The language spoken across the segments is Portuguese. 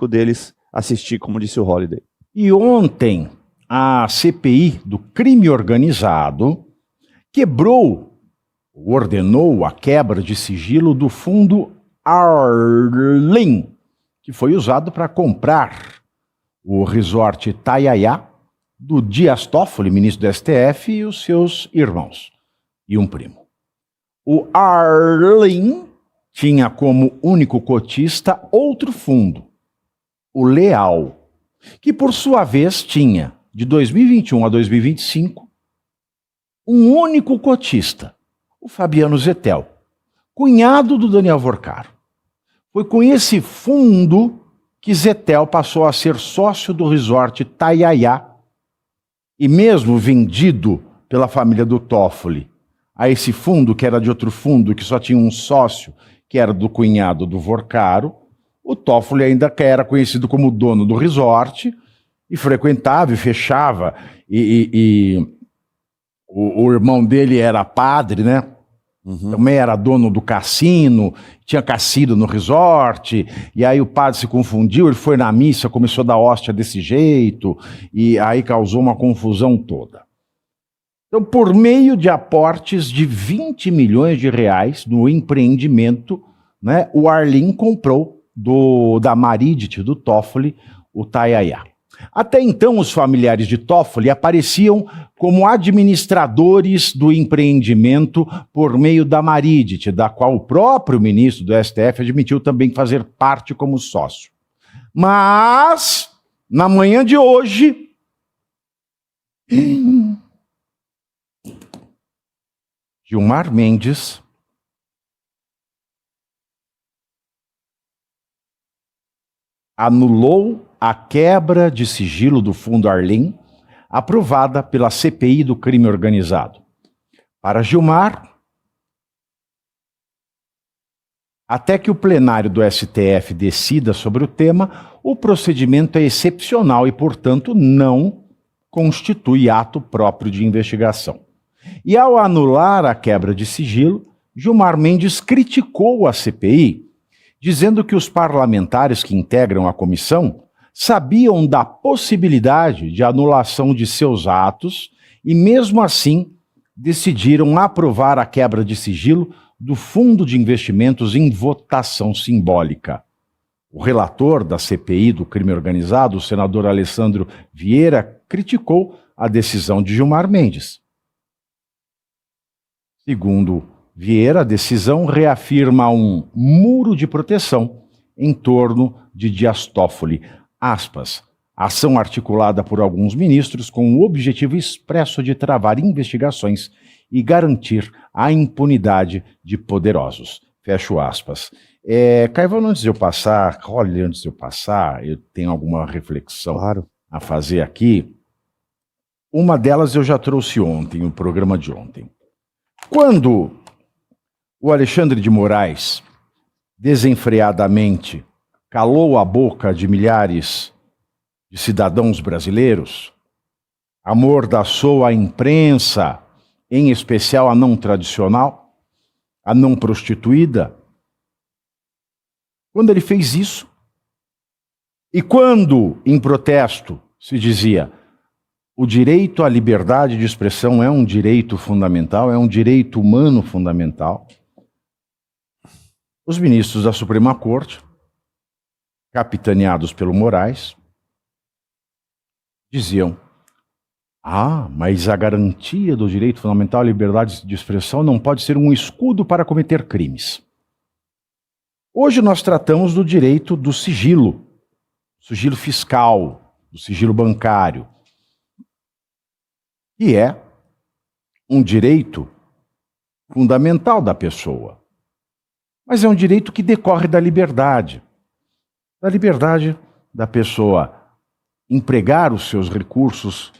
deles assistir, como disse o Holliday. E ontem, a CPI do crime organizado ordenou a quebra de sigilo do fundo Arlim, que foi usado para comprar o resort Itaiaia do Dias Toffoli, ministro do STF, e os seus irmãos e um primo. O Arlim tinha como único cotista outro fundo, o Leal, que por sua vez tinha, de 2021 a 2025, um único cotista, o Fabiano Zettel, cunhado do Daniel Vorcaro. Foi com esse fundo que Zettel passou a ser sócio do resort Itaiaia e mesmo vendido pela família do Toffoli a esse fundo, que era de outro fundo, que só tinha um sócio, que era do cunhado do Vorcaro, o Toffoli ainda era conhecido como dono do resort e frequentava e fechava. O irmão dele era padre, né? Uhum. Também era dono do cassino, tinha cassino no resort, e aí o padre se confundiu, ele foi na missa, começou a dar hóstia desse jeito, e aí causou uma confusão toda. Então, por meio de aportes de 20 milhões de reais no empreendimento, né, o Arlim comprou da Maridit, do Toffoli, o Itaiaia. Até então, os familiares de Toffoli apareciam como administradores do empreendimento por meio da Maridit, da qual o próprio ministro do STF admitiu também fazer parte como sócio. Mas, na manhã de hoje, Gilmar Mendes anulou a quebra de sigilo do fundo Arlim, aprovada pela CPI do crime organizado. Para Gilmar, até que o plenário do STF decida sobre o tema, o procedimento é excepcional e, portanto, não constitui ato próprio de investigação. E ao anular a quebra de sigilo, Gilmar Mendes criticou a CPI, dizendo que os parlamentares que integram a comissão sabiam da possibilidade de anulação de seus atos e, mesmo assim, decidiram aprovar a quebra de sigilo do Fundo de Investimentos em votação simbólica. O relator da CPI do crime organizado, o senador Alessandro Vieira, criticou a decisão de Gilmar Mendes. Segundo Vieira, a decisão reafirma um muro de proteção em torno de Dias Toffoli. Aspas, ação articulada por alguns ministros com o objetivo expresso de travar investigações e garantir a impunidade de poderosos. Fecho aspas. Caivão, antes de eu passar, eu tenho alguma reflexão a fazer aqui. Uma delas eu já trouxe ontem, no programa de ontem. Quando o Alexandre de Moraes, desenfreadamente, calou a boca de milhares de cidadãos brasileiros, amordaçou a imprensa, em especial a não tradicional, a não prostituída. Quando ele fez isso, e quando, em protesto, se dizia o direito à liberdade de expressão é um direito fundamental, é um direito humano fundamental, os ministros da Suprema Corte, capitaneados pelo Moraes, diziam: mas a garantia do direito fundamental à liberdade de expressão não pode ser um escudo para cometer crimes. Hoje nós tratamos do direito do sigilo fiscal, do sigilo bancário, que é um direito fundamental da pessoa. Mas é um direito que decorre da liberdade da pessoa empregar os seus recursos,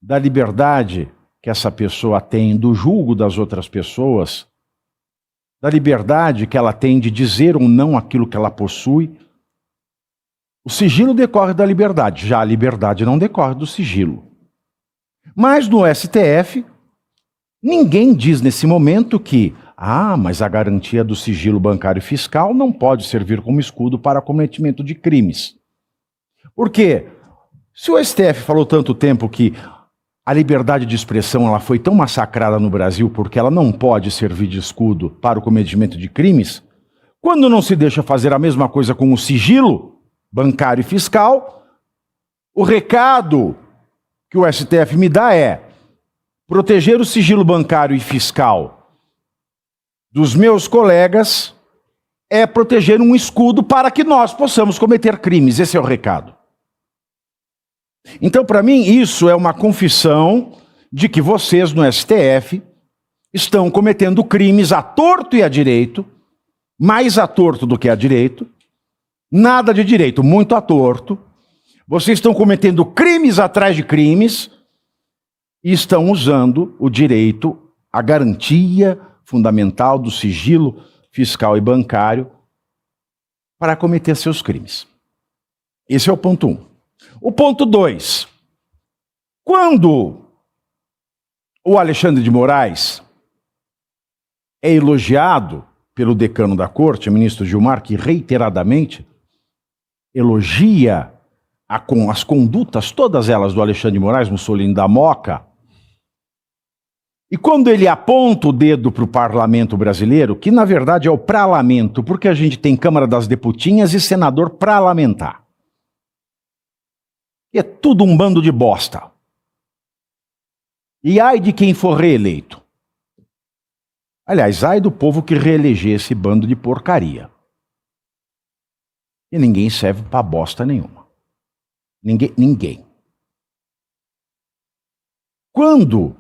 da liberdade que essa pessoa tem do julgo das outras pessoas, da liberdade que ela tem de dizer ou não aquilo que ela possui. O sigilo decorre da liberdade, já a liberdade não decorre do sigilo. Mas no STF, ninguém diz nesse momento que mas a garantia do sigilo bancário e fiscal não pode servir como escudo para cometimento de crimes. Porque se o STF falou tanto tempo que a liberdade de expressão ela foi tão massacrada no Brasil porque ela não pode servir de escudo para o cometimento de crimes, quando não se deixa fazer a mesma coisa com o sigilo bancário e fiscal, o recado que o STF me dá é proteger o sigilo bancário e fiscal dos meus colegas é proteger um escudo para que nós possamos cometer crimes. Esse é o recado. Então, para mim, isso é uma confissão de que vocês no STF estão cometendo crimes à torto e à direito, mais à torto do que à direito, nada de direito, muito à torto. Vocês estão cometendo crimes atrás de crimes e estão usando o direito, a garantia fundamental do sigilo fiscal e bancário para cometer seus crimes. Esse é o ponto 1. O ponto 2. Quando o Alexandre de Moraes é elogiado pelo decano da corte, o ministro Gilmar, que reiteradamente elogia as condutas, todas elas do Alexandre de Moraes, Mussolini da Moca, e quando ele aponta o dedo para o parlamento brasileiro, que na verdade é o parlamento, porque a gente tem Câmara das Deputinhas e senador parlamentar. É tudo um bando de bosta. E ai de quem for reeleito. Aliás, ai do povo que reeleger esse bando de porcaria. E ninguém serve para bosta nenhuma. Ninguém. Quando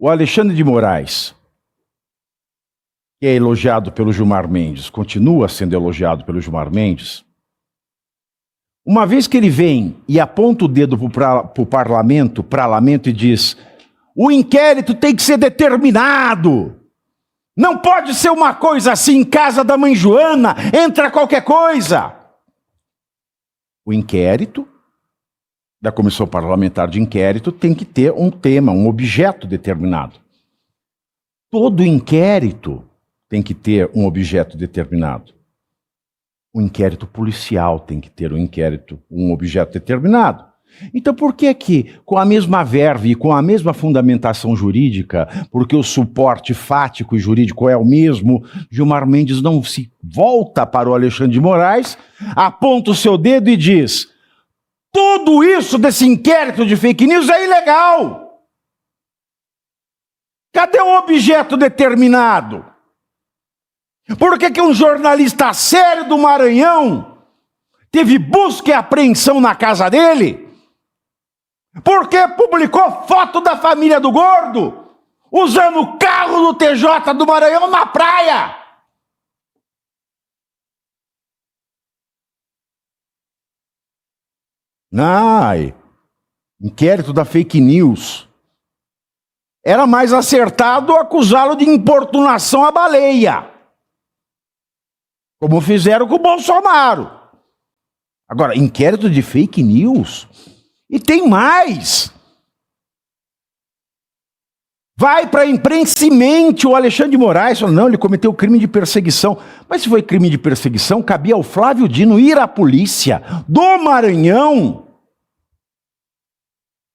o Alexandre de Moraes, que é elogiado pelo Gilmar Mendes, continua sendo elogiado pelo Gilmar Mendes, uma vez que ele vem e aponta o dedo para o parlamento e diz: o inquérito tem que ser determinado, não pode ser uma coisa assim, em casa da mãe Joana, entra qualquer coisa. O inquérito da Comissão Parlamentar de Inquérito tem que ter um tema, um objeto determinado. Todo inquérito tem que ter um objeto determinado. O inquérito policial tem que ter um objeto determinado. Então por que com a mesma verve e com a mesma fundamentação jurídica, porque o suporte fático e jurídico é o mesmo, Gilmar Mendes não se volta para o Alexandre de Moraes, aponta o seu dedo e diz: tudo isso desse inquérito de fake news é ilegal. Cadê o objeto determinado? Por que um jornalista sério do Maranhão teve busca e apreensão na casa dele? Porque publicou foto da família do Gordo usando o carro do TJ do Maranhão na praia. Ai, inquérito da fake news. Era mais acertado acusá-lo de importunação à baleia, como fizeram com o Bolsonaro. Agora, inquérito de fake news? E tem mais. Vai para a imprensa e mente o Alexandre de Moraes, fala: não, ele cometeu crime de perseguição. Mas se foi crime de perseguição, cabia ao Flávio Dino ir à polícia do Maranhão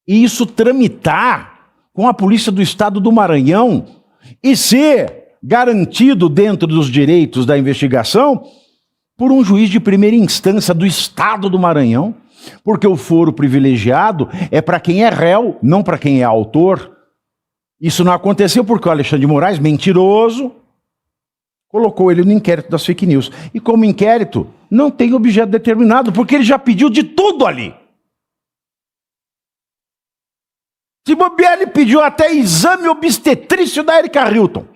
e isso tramitar com a polícia do estado do Maranhão e ser garantido dentro dos direitos da investigação por um juiz de primeira instância do estado do Maranhão, porque o foro privilegiado é para quem é réu, não para quem é autor. Isso não aconteceu porque o Alexandre de Moraes, mentiroso, colocou ele no inquérito das fake news. E como inquérito, não tem objeto determinado, porque ele já pediu de tudo ali. Se bobear, ele pediu até exame obstetrício da Erika Hilton.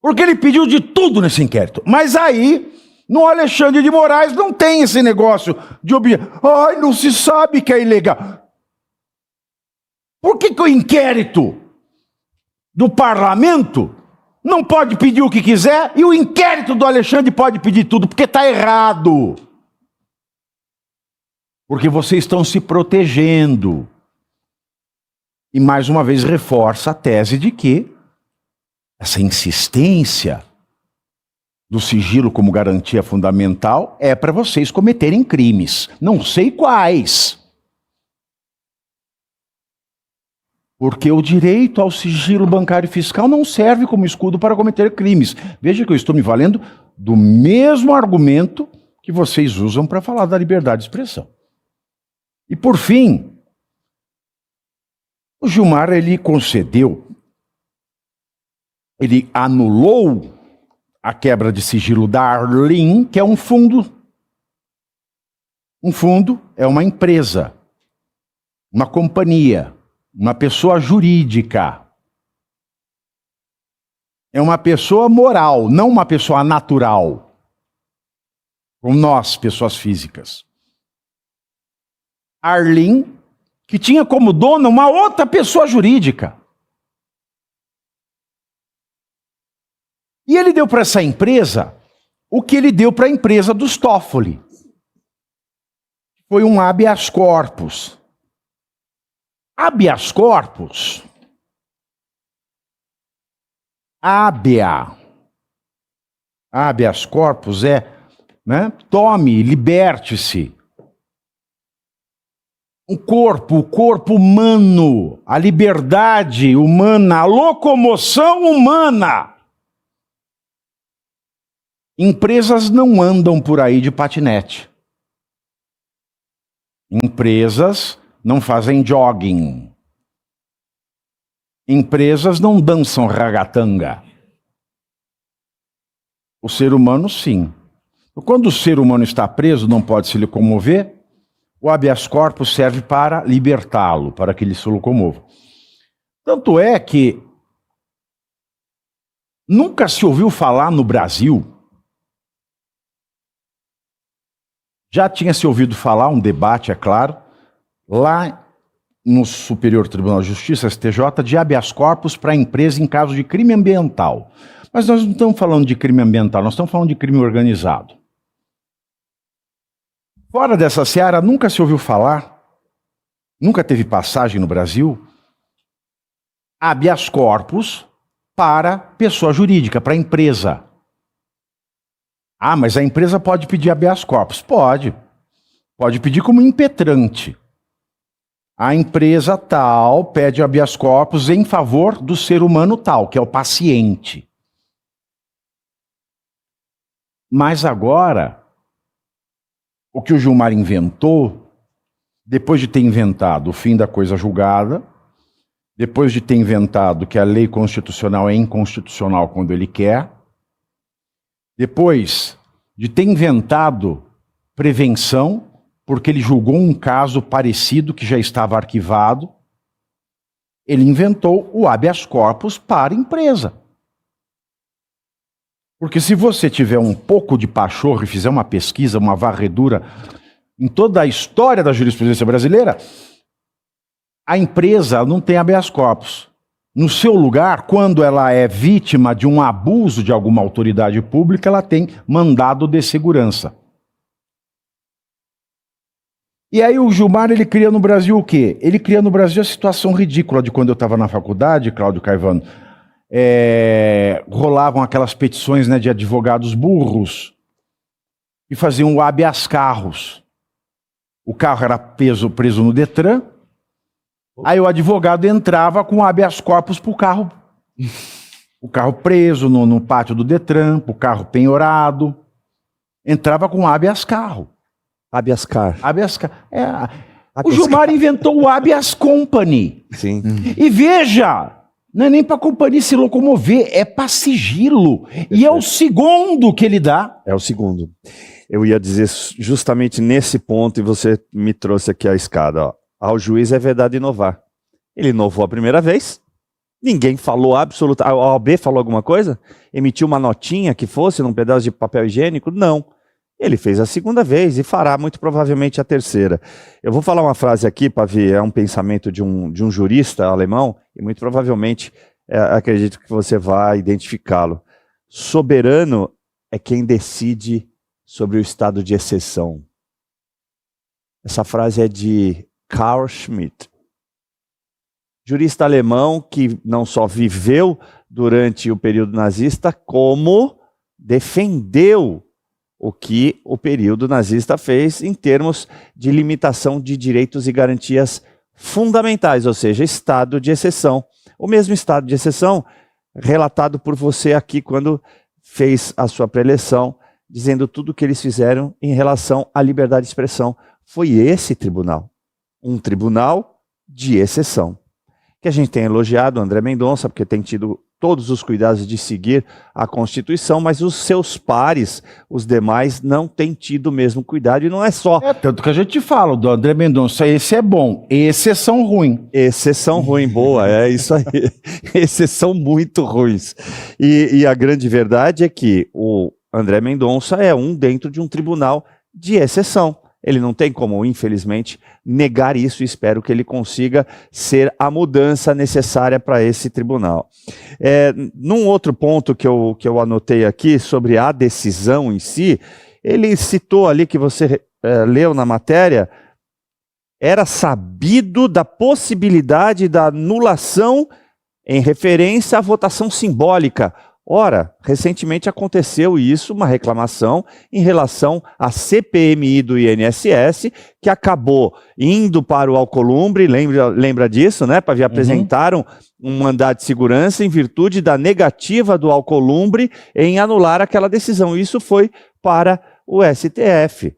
Porque ele pediu de tudo nesse inquérito. Mas aí, no Alexandre de Moraes, não tem esse negócio de objeto. Ai, não se sabe que é ilegal. Por que o inquérito do parlamento não pode pedir o que quiser e o inquérito do Alexandre pode pedir tudo? Porque está errado. Porque vocês estão se protegendo. E mais uma vez reforça a tese de que essa insistência do sigilo como garantia fundamental é para vocês cometerem crimes. Não sei quais. Porque o direito ao sigilo bancário e fiscal não serve como escudo para cometer crimes. Veja que eu estou me valendo do mesmo argumento que vocês usam para falar da liberdade de expressão. E por fim, o Gilmar, ele anulou a quebra de sigilo da Arlim, que é um fundo. Um fundo é uma empresa, uma companhia, uma pessoa jurídica. É uma pessoa moral, não uma pessoa natural, como nós, pessoas físicas. Arlim, que tinha como dona uma outra pessoa jurídica. E ele deu para essa empresa o que ele deu para a empresa dos Toffoli. Foi um habeas corpus. Habeas corpus. Habeas corpus é, né? Tome, liberte-se. O corpo humano, a liberdade humana, a locomoção humana. Empresas não andam por aí de patinete. Empresas não fazem jogging. Empresas não dançam ragatanga. O ser humano, sim. Quando o ser humano está preso, não pode se locomover, o habeas corpus serve para libertá-lo, para que ele se locomova. Tanto é que nunca se ouviu falar no Brasil. Já tinha se ouvido falar, um debate, é claro, lá no Superior Tribunal de Justiça, STJ, de habeas corpus para a empresa em caso de crime ambiental. Mas nós não estamos falando de crime ambiental, nós estamos falando de crime organizado. Fora dessa seara, nunca se ouviu falar, nunca teve passagem no Brasil, habeas corpus para pessoa jurídica, para empresa. Ah, mas a empresa pode pedir habeas corpus? Pode. Pode pedir como impetrante. A empresa tal pede habeas corpus em favor do ser humano tal, que é o paciente. Mas agora, o que o Gilmar inventou, depois de ter inventado o fim da coisa julgada, depois de ter inventado que a lei constitucional é inconstitucional quando ele quer, depois de ter inventado prevenção, porque ele julgou um caso parecido que já estava arquivado, ele inventou o habeas corpus para a empresa. Porque se você tiver um pouco de pachorra e fizer uma pesquisa, uma varredura em toda a história da jurisprudência brasileira, a empresa não tem habeas corpus. No seu lugar, quando ela é vítima de um abuso de alguma autoridade pública, ela tem mandado de segurança. E aí o Gilmar, ele cria no Brasil o quê? Ele cria no Brasil a situação ridícula de quando eu estava na faculdade, Cláudio Caivano. Rolavam aquelas petições, né, de advogados burros e faziam o habeas carros. O carro era preso no Detran. Aí o advogado entrava com habeas corpus pro carro. O carro preso no pátio do Detran, o carro penhorado. Entrava com habeas carro. Habeas car. Habeas car. O Gilmar inventou o habeas company. Sim. E veja, não é nem para a companhia se locomover, é para sigilo. E é o segundo que ele dá. É o segundo. Eu ia dizer justamente nesse ponto, e você me trouxe aqui a escada, ó. Ao juiz é verdade inovar. Ele inovou a primeira vez, ninguém falou absolutamente. A OAB falou alguma coisa? Emitiu uma notinha que fosse num pedaço de papel higiênico? Não. Ele fez a segunda vez e fará muito provavelmente a terceira. Eu vou falar uma frase aqui, Pavi, é um pensamento de um jurista alemão, e muito provavelmente acredito que você vai identificá-lo. Soberano é quem decide sobre o estado de exceção. Essa frase é de Carl Schmitt, jurista alemão que não só viveu durante o período nazista, como defendeu o que o período nazista fez em termos de limitação de direitos e garantias fundamentais, ou seja, estado de exceção. O mesmo estado de exceção relatado por você aqui quando fez a sua preleção, dizendo tudo o que eles fizeram em relação à liberdade de expressão. Foi esse tribunal, um tribunal de exceção. Que a gente tem elogiado o André Mendonça, porque tem tido todos os cuidados de seguir a Constituição, mas os seus pares, os demais, não têm tido o mesmo cuidado, e não é só. Tanto que a gente fala do André Mendonça, esse é bom, exceção ruim. Exceção ruim, boa, é isso aí. Exceção muito ruins. E a grande verdade é que o André Mendonça é um dentro de um tribunal de exceção. Ele não tem como, infelizmente, negar isso, e espero que ele consiga ser a mudança necessária para esse tribunal. Num outro ponto que eu anotei aqui sobre a decisão em si, ele citou ali, que você leu na matéria, era sabido da possibilidade da anulação em referência à votação simbólica. Ora, recentemente aconteceu isso, uma reclamação em relação à CPMI do INSS, que acabou indo para o Alcolumbre, lembra disso, né? Apresentaram um mandado de segurança em virtude da negativa do Alcolumbre em anular aquela decisão. Isso foi para o STF.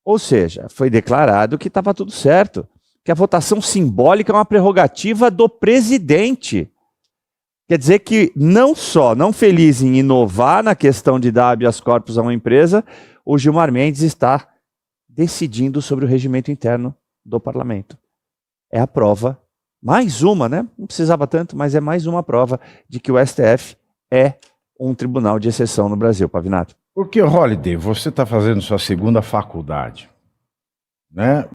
Ou seja, foi declarado que estava tudo certo, que a votação simbólica é uma prerrogativa do presidente. Quer dizer que não feliz em inovar na questão de dar habeas corpus a uma empresa, o Gilmar Mendes está decidindo sobre o regimento interno do parlamento. É a prova, mais uma, né? Não precisava tanto, mas é mais uma prova de que o STF é um tribunal de exceção no Brasil, Pavinato. Porque, Holliday, você está fazendo sua segunda faculdade, né?